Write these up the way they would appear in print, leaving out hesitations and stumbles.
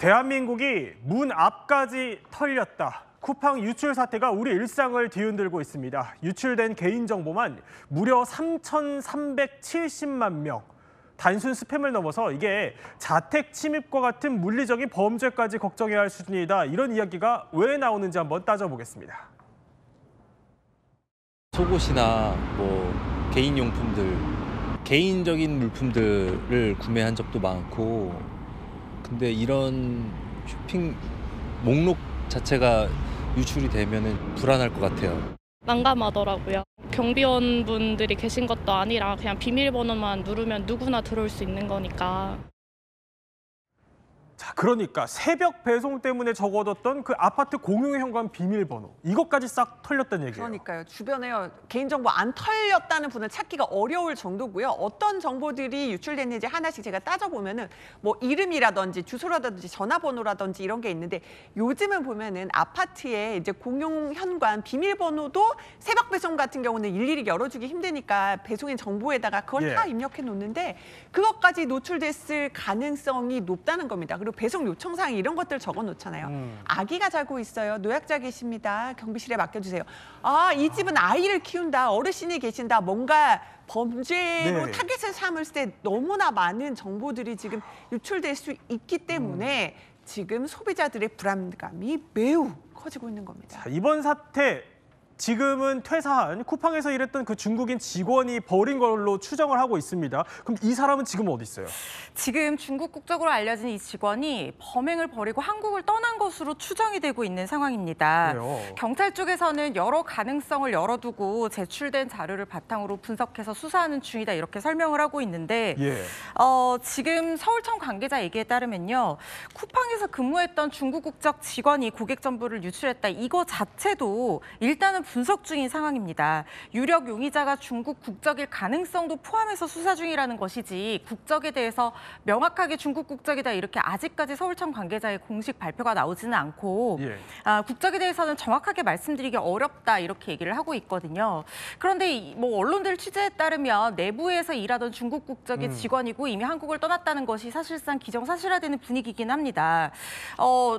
대한민국이 문 앞까지 털렸다. 쿠팡 유출 사태가 우리 일상을 뒤흔들고 있습니다. 유출된 개인정보만 무려 3,370만 명. 단순 스팸을 넘어서 이게 자택 침입과 같은 물리적인 범죄까지 걱정해야 할 수준이다. 이런 이야기가 왜 나오는지 한번 따져보겠습니다. 속옷이나 뭐 개인용품들, 개인적인 물품들을 구매한 적도 많고, 근데 이런 쇼핑 목록 자체가 유출이 되면은 불안할 것 같아요. 난감하더라고요. 경비원분들이 계신 것도 아니라 그냥 비밀번호만 누르면 누구나 들어올 수 있는 거니까. 자, 그러니까 새벽 배송 때문에 적어뒀던 그 아파트 공용 현관 비밀번호, 이것까지 싹 털렸다는 얘기예요. 그러니까요. 주변에 개인정보 안 털렸다는 분을 찾기가 어려울 정도고요. 어떤 정보들이 유출됐는지 하나씩 제가 따져보면은 뭐 이름이라든지 주소라든지 전화번호라든지 이런 게 있는데, 요즘은 보면은 아파트에 이제 공용 현관 비밀번호도 새벽 배송 같은 경우는 일일이 열어주기 힘드니까 배송인 정보에다가 그걸 다 입력해 놓는데, 그것까지 노출됐을 가능성이 높다는 겁니다. 그리고 배송 요청사항 이런 것들 적어 놓잖아요. 아기가 자고 있어요. 노약자 계십니다. 경비실에 맡겨주세요. 아, 이 집은 아이를 키운다. 어르신이 계신다. 뭔가 범죄로 타겟을 삼을 때 너무나 많은 정보들이 지금 유출될 수 있기 때문에 지금 소비자들의 불안감이 매우 커지고 있는 겁니다. 자, 이번 사태 지금은 퇴사한 쿠팡에서 일했던 그 중국인 직원이 벌인 걸로 추정을 하고 있습니다. 그럼 이 사람은 지금 어디 있어요? 지금 중국 국적으로 알려진 이 직원이 범행을 벌이고 한국을 떠난 것으로 추정이 되고 있는 상황입니다. 그래요? 경찰 쪽에서는 여러 가능성을 열어두고 제출된 자료를 바탕으로 분석해서 수사하는 중이다, 이렇게 설명을 하고 있는데 지금 서울청 관계자 얘기에 따르면요, 쿠팡에서 근무했던 중국 국적 직원이 고객 정보를 유출했다, 이거 자체도 일단은 분석 중인 상황입니다. 유력 용의자가 중국 국적일 가능성도 포함해서 수사 중이라는 것이지, 국적에 대해서 명확하게 중국 국적이다 이렇게 아직까지 서울청 관계자의 공식 발표가 나오지는 않고 국적에 대해서는 정확하게 말씀드리기 어렵다, 이렇게 얘기를 하고 있거든요. 그런데 뭐 언론들 취재에 따르면 내부에서 일하던 중국 국적의 직원이고 이미 한국을 떠났다는 것이 사실상 기정사실화되는 분위기긴 합니다.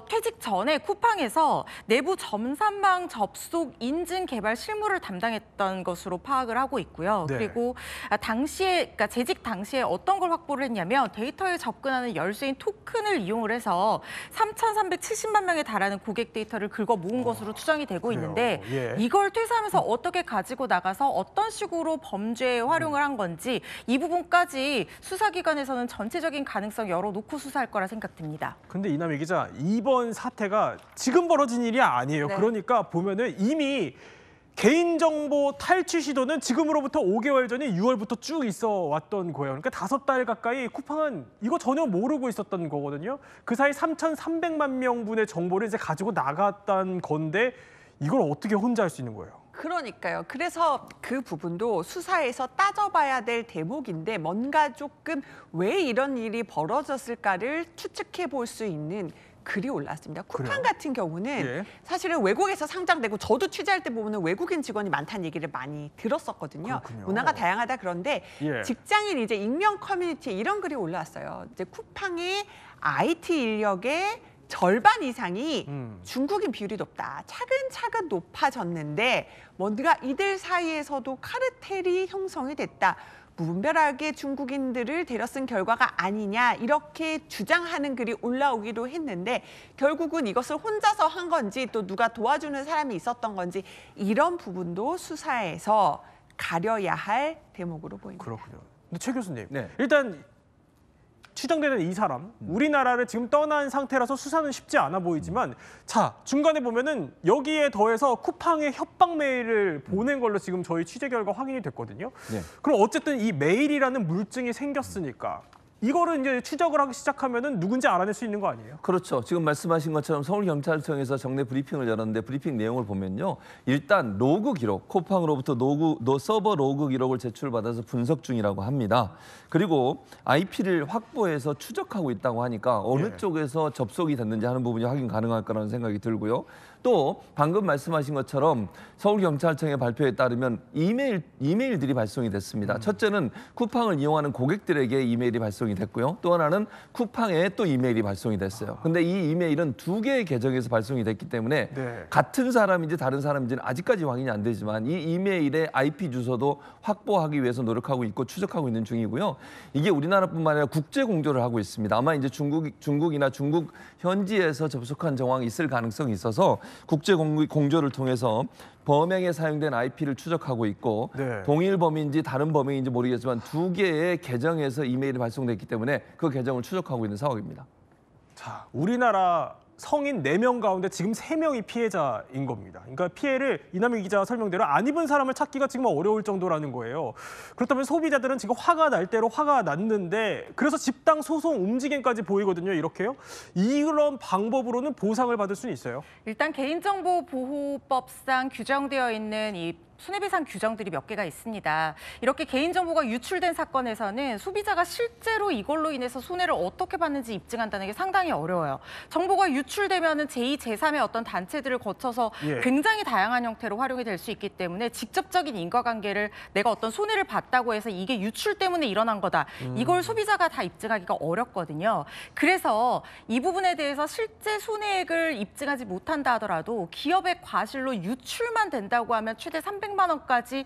퇴직 전에 쿠팡에서 내부 전산망 접속 인증 개발 실무를 담당했던 것으로 파악을 하고 있고요. 그리고 그러니까 재직 당시에 어떤 걸 확보를 했냐면, 데이터에 접근하는 열쇠인 토큰을 이용을 해서 3,370만 명에 달하는 고객 데이터를 긁어 모은 것으로 추정이 되고 있는데, 이걸 퇴사하면서 어떻게 가지고 나가서 어떤 식으로 범죄에 활용을 한 건지, 이 부분까지 수사기관에서는 전체적인 가능성 열어놓고 수사할 거라 생각됩니다. 근데 이남희 기자, 이번 사태가 지금 벌어진 일이 아니에요. 그러니까 보면은 이미 개인정보 탈취 시도는 지금으로부터 5개월 전인 6월부터 쭉 있어 왔던 거예요. 그러니까 5달 가까이 쿠팡은 이거 전혀 모르고 있었던 거거든요. 그 사이 3,300만 명분의 정보를 이제 가지고 나갔던 건데, 이걸 어떻게 혼자 할 수 있는 거예요? 그러니까요. 그래서 그 부분도 수사에서 따져봐야 될 대목인데, 뭔가 조금 왜 이런 일이 벌어졌을까를 추측해 볼 수 있는 글이 올랐습니다. 쿠팡 같은 경우는 사실은 외국에서 상장되고, 저도 취재할 때 보면 외국인 직원이 많다는 얘기를 많이 들었었거든요. 문화가 다양하다. 그런데 직장인 이제 익명 커뮤니티에 이런 글이 올라왔어요. 이제 쿠팡의 IT 인력의 절반 이상이 중국인 비율이 높다. 차근차근 높아졌는데 뭔가 이들 사이에서도 카르텔이 형성이 됐다. 무분별하게 중국인들을 데려 쓴 결과가 아니냐, 이렇게 주장하는 글이 올라오기도 했는데, 결국은 이것을 혼자서 한 건지 또 누가 도와주는 사람이 있었던 건지, 이런 부분도 수사에서 가려야 할 대목으로 보입니다. 그렇군요. 근데 최 교수님, 일단 추정되는 이 사람, 우리나라를 지금 떠난 상태라서 수사는 쉽지 않아 보이지만, 자, 중간에 보면은 여기에 더해서 쿠팡의 협박 메일을 보낸 걸로 지금 저희 취재 결과 확인이 됐거든요. 그럼 어쨌든 이 메일이라는 물증이 생겼으니까 이거를 이제 추적을 하기 시작하면은 누군지 알아낼 수 있는 거 아니에요? 그렇죠. 지금 말씀하신 것처럼 서울경찰청에서 정례 브리핑을 열었는데, 브리핑 내용을 보면요, 일단 로그 기록, 쿠팡으로부터 서버 로그 기록을 제출받아서 분석 중이라고 합니다. 그리고 IP를 확보해서 추적하고 있다고 하니까 어느 쪽에서 접속이 됐는지 하는 부분이 확인 가능할 거라는 생각이 들고요. 또 방금 말씀하신 것처럼 서울경찰청의 발표에 따르면 이메일들이 발송이 됐습니다. 첫째는 쿠팡을 이용하는 고객들에게 이메일이 발송이 됐고요. 또 하나는 쿠팡에 또 이메일이 발송이 됐어요. 근데 이 이메일은 2개의 계정에서 발송이 됐기 때문에 같은 사람인지 다른 사람인지는 아직까지 확인이 안 되지만 이 이메일의 IP 주소도 확보하기 위해서 노력하고 있고 추적하고 있는 중이고요. 이게 우리나라뿐만 아니라 국제 공조를 하고 있습니다. 아마 이제 중국이나 중국 현지에서 접속한 정황이 있을 가능성이 있어서 국제 공조를 통해서 범행에 사용된 IP를 추적하고 있고 동일 범인인지 다른 범행인지 모르겠지만 2개의 계정에서 이메일이 발송됐기 때문에 그 계정을 추적하고 있는 상황입니다. 자, 우리나라 성인 4명 가운데 지금 3명이 피해자인 겁니다. 그러니까 피해를 이남희 기자 설명대로 안 입은 사람을 찾기가 지금 어려울 정도라는 거예요. 그렇다면 소비자들은 지금 화가 날 대로 화가 났는데 그래서 집단 소송 움직임까지 보이거든요. 이렇게요. 이런 방법으로는 보상을 받을 수는 있어요? 일단 개인정보보호법상 규정되어 있는 이 손해배상 규정들이 몇 개가 있습니다. 이렇게 개인정보가 유출된 사건에서는 소비자가 실제로 이걸로 인해서 손해를 어떻게 받는지 입증한다는 게 상당히 어려워요. 정보가 유출되면은 제2, 제3의 어떤 단체들을 거쳐서 굉장히 다양한 형태로 활용이 될 수 있기 때문에 직접적인 인과관계를 내가 어떤 손해를 봤다고 해서 이게 유출 때문에 일어난 거다. 이걸 소비자가 다 입증하기가 어렵거든요. 그래서 이 부분에 대해서 실제 손해액을 입증하지 못한다 하더라도 기업의 과실로 유출만 된다고 하면 최대 300만 원까지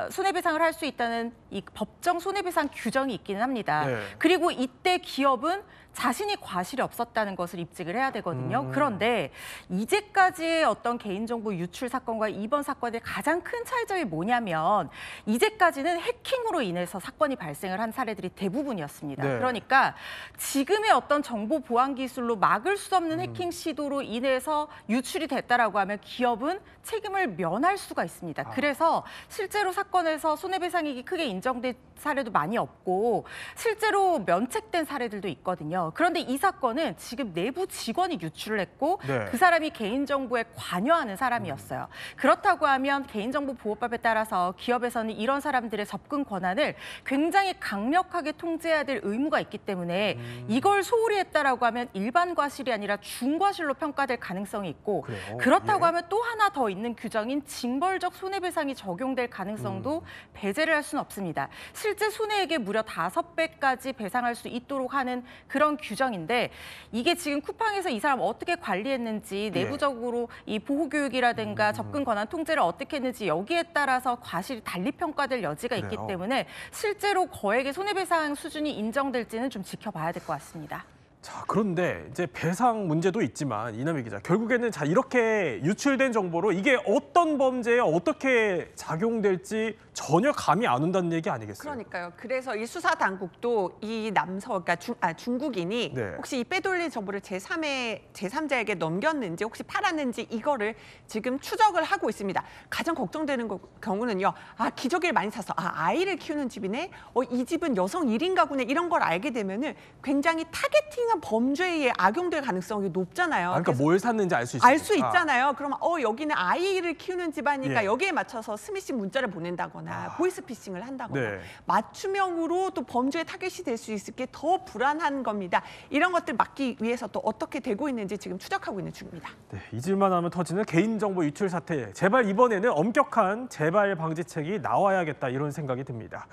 손해배상을 할 수 있다는 이 법정 손해배상 규정이 있기는 합니다. 그리고 이때 기업은 자신이 과실이 없었다는 것을 입증을 해야 되거든요. 그런데 이제까지의 어떤 개인정보 유출 사건과 이번 사건의 가장 큰 차이점이 뭐냐면 이제까지는 해킹으로 인해서 사건이 발생을 한 사례들이 대부분이었습니다. 그러니까 지금의 어떤 정보 보안 기술로 막을 수 없는 해킹 시도로 인해서 유출이 됐다라고 하면 기업은 책임을 면할 수가 있습니다. 그래서 실제로 사건에서 손해배상액이 크게 인정된 사례도 많이 없고 실제로 면책된 사례들도 있거든요. 그런데 이 사건은 지금 내부 직원이 유출을 했고 그 사람이 개인정보에 관여하는 사람이었어요. 그렇다고 하면 개인정보보호법에 따라서 기업에서는 이런 사람들의 접근 권한을 굉장히 강력하게 통제해야 될 의무가 있기 때문에 이걸 소홀히 했다라고 하면 일반 과실이 아니라 중과실로 평가될 가능성이 있고 그렇다고 하면 또 하나 더 있는 규정인 징벌적 손해배상이 적용될 가능성도 배제를 할 수는 없습니다. 실제 손해액의 무려 5배까지 배상할 수 있도록 하는 그런 규정인데 이게 지금 쿠팡에서 이 사람 어떻게 관리했는지 내부적으로 이 보호교육이라든가 접근 권한 통제를 어떻게 했는지 여기에 따라서 과실이 달리 평가될 여지가 있기 때문에 실제로 거액의 손해배상 수준이 인정될지는 좀 지켜봐야 될 것 같습니다. 자, 그런데 이제 배상 문제도 있지만 이남희 기자, 결국에는 자 이렇게 유출된 정보로 이게 어떤 범죄에 어떻게 작용될지 전혀 감이 안 온다는 얘기 아니겠어요? 그러니까요. 그래서 이 수사 당국도 이 그러니까 중국인이 혹시 이 빼돌린 정보를 제3자에게 넘겼는지 혹시 팔았는지 이거를 지금 추적을 하고 있습니다. 가장 걱정되는 경우는요. 기저귀를 많이 사서 아이를 키우는 집이네. 이 집은 여성 1인 가구네. 이런 걸 알게 되면은 굉장히 타겟팅한 범죄에 악용될 가능성이 높잖아요. 그러니까 뭘 샀는지 알 수 있어요. 알 수 있잖아요. 그러면 여기는 아이를 키우는 집안이니까 여기에 맞춰서 스미싱 문자를 보낸다거나 보이스피싱을 한다거나 맞춤형으로 또 범죄의 타겟이 될 수 있을 게 더 불안한 겁니다. 이런 것들 막기 위해서 또 어떻게 되고 있는지 지금 추적하고 있는 중입니다. 네, 잊을만 하면 터지는 개인정보 유출 사태. 제발 이번에는 엄격한 재발 방지책이 나와야겠다 이런 생각이 듭니다.